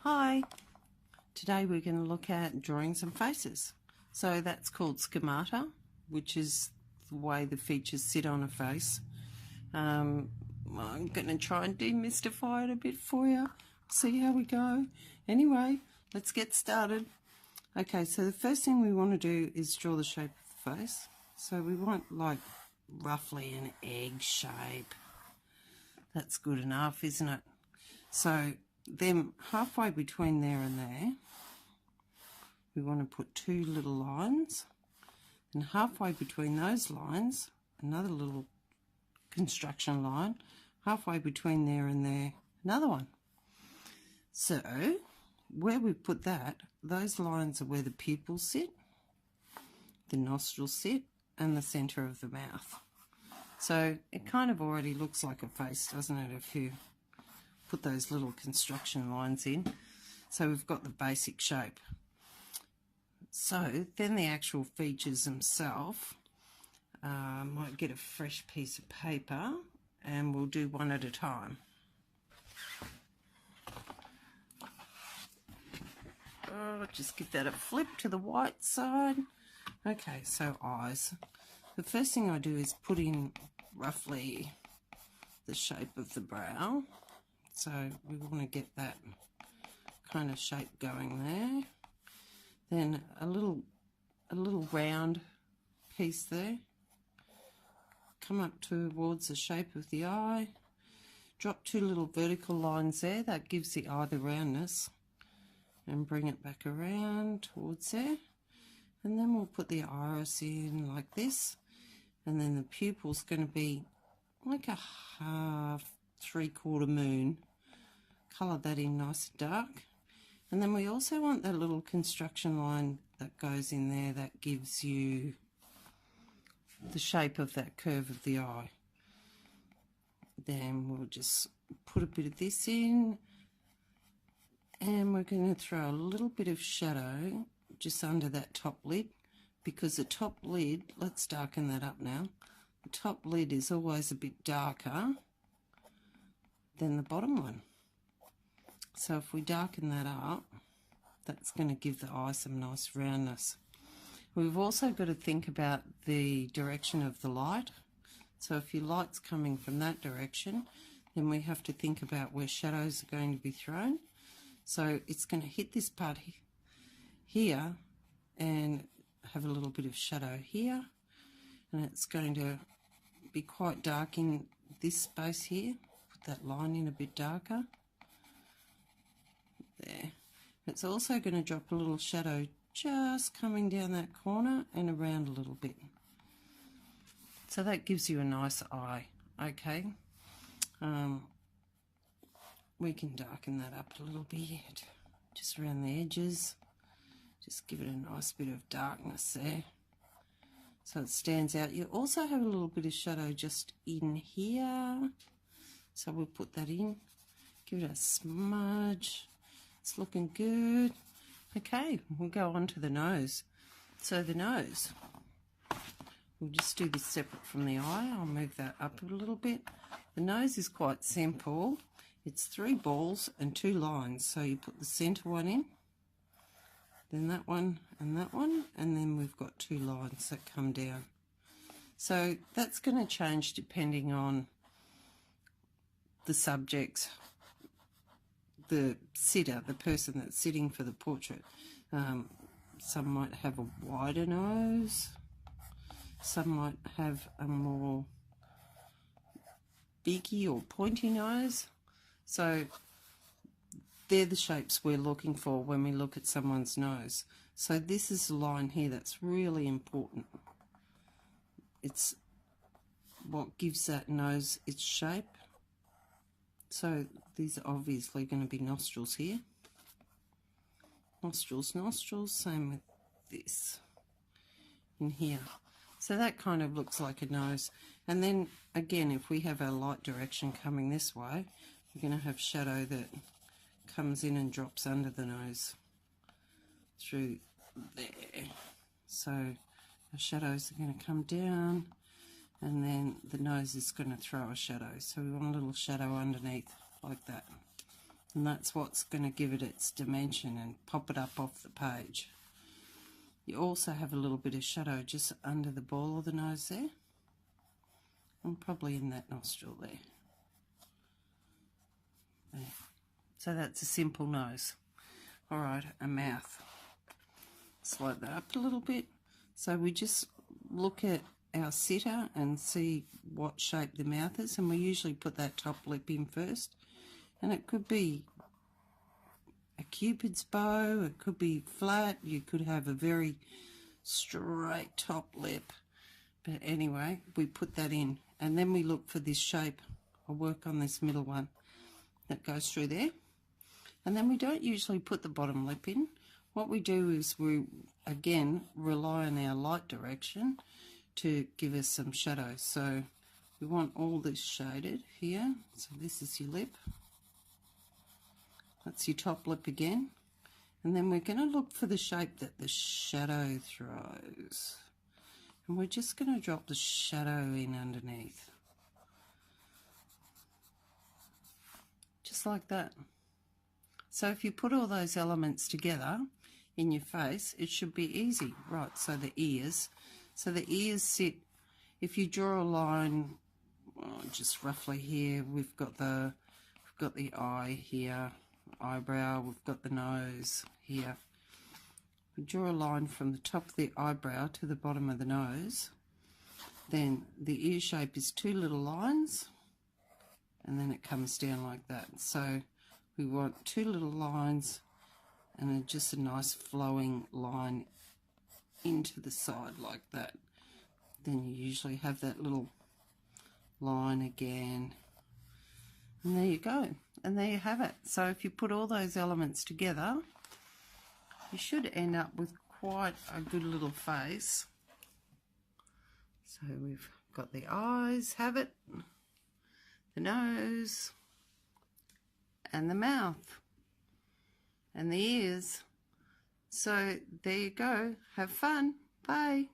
Hi, today we're going to look at drawing some faces. So that's called schemata, which is the way the features sit on a face. I'm going to try and demystify it a bit for you, see how we go. Anyway, let's get started. Okay, so the first thing we want to do is draw the shape of the face. So we want like roughly an egg shape. That's good enough, isn't it? So then halfway between there and there, we want to put two little lines, and halfway between those lines, another little construction line, halfway between there and there, another one. So where we put that, those lines are where the pupils sit, the nostrils sit, and the centre of the mouth. So it kind of already looks like a face, doesn't it, if you put those little construction lines in. So we've got the basic shape. So then the actual features themselves, might get a fresh piece of paper and we'll do one at a time. Just give that a flip to the white side. Okay, so eyes. The first thing I do is put in roughly the shape of the brow. So we want to get that kind of shape going there. Then a little round piece there. Come up towards the shape of the eye. Drop two little vertical lines there. That gives the eye the roundness. And bring it back around towards there. And then we'll put the iris in like this. And then the pupil's going to be like a half, three-quarter moon. Colour that in nice and dark. And then we also want that little construction line that goes in there that gives you the shape of that curve of the eye. Then we'll just put a bit of this in, and we're going to throw a little bit of shadow just under that top lid, because the top lid, let's darken that up now, the top lid is always a bit darker than the bottom one. So if we darken that up, that's going to give the eye some nice roundness. We've also got to think about the direction of the light. So if your light's coming from that direction, then we have to think about where shadows are going to be thrown. So it's going to hit this part here and have a little bit of shadow here. And it's going to be quite dark in this space here. Put that line in a bit darker. There. It's also going to drop a little shadow just coming down that corner and around a little bit. So that gives you a nice eye. Okay. We can darken that up a little bit, just around the edges. Just give it a nice bit of darkness there, so it stands out. You also have a little bit of shadow just in here, so we'll put that in. Give it a smudge. It's looking good. Okay, we'll go on to the nose. So the nose, we'll just do this separate from the eye. I'll move that up a little bit. The nose is quite simple. It's three balls and two lines. So you put the centre one in, then that one, and then we've got two lines that come down. So that's going to change depending on the subject, the sitter, the person that's sitting for the portrait. Some might have a wider nose, some might have a more beaky or pointy nose. So they're the shapes we're looking for when we look at someone's nose. So this is the line here that's really important. It's what gives that nose its shape. So these are obviously going to be nostrils here. Nostrils, nostrils, same with this in here. So that kind of looks like a nose. And then again, if we have our light direction coming this way, we're going to have shadow that comes in and drops under the nose through there. So our shadows are going to come down, and then the nose is going to throw a shadow. So we want a little shadow underneath like that. And that's what's going to give it its dimension and pop it up off the page. You also have a little bit of shadow just under the ball of the nose there, and probably in that nostril there. So that's a simple nose. All right, a mouth. Slide that up a little bit. So we just look at our sitter and see what shape the mouth is, and we usually put that top lip in first. And it could be a cupid's bow, it could be flat, you could have a very straight top lip. But anyway, we put that in, and then we look for this shape. I'll work on this middle one that goes through there. And then we don't usually put the bottom lip in. What we do is we, again, rely on our light direction to give us some shadow. So we want all this shaded here. So this is your lip. That's your top lip again. And then we're going to look for the shape that the shadow throws. And we're just going to drop the shadow in underneath. Just like that. So if you put all those elements together in your face, it should be easy. Right, so the ears. So the ears sit, if you draw a line, just roughly here, we've got the eye here, eyebrow, we've got the nose here. We draw a line from the top of the eyebrow to the bottom of the nose. Then the ear shape is two little lines, and then it comes down like that. So we want two little lines and just a nice flowing line into the side like that. Then you usually have that little line again. And there you go. And there you have it. So if you put all those elements together, you should end up with quite a good little face. So we've got the eyes, have it, the nose, and the mouth, and the ears. So there you go. Have fun. Bye.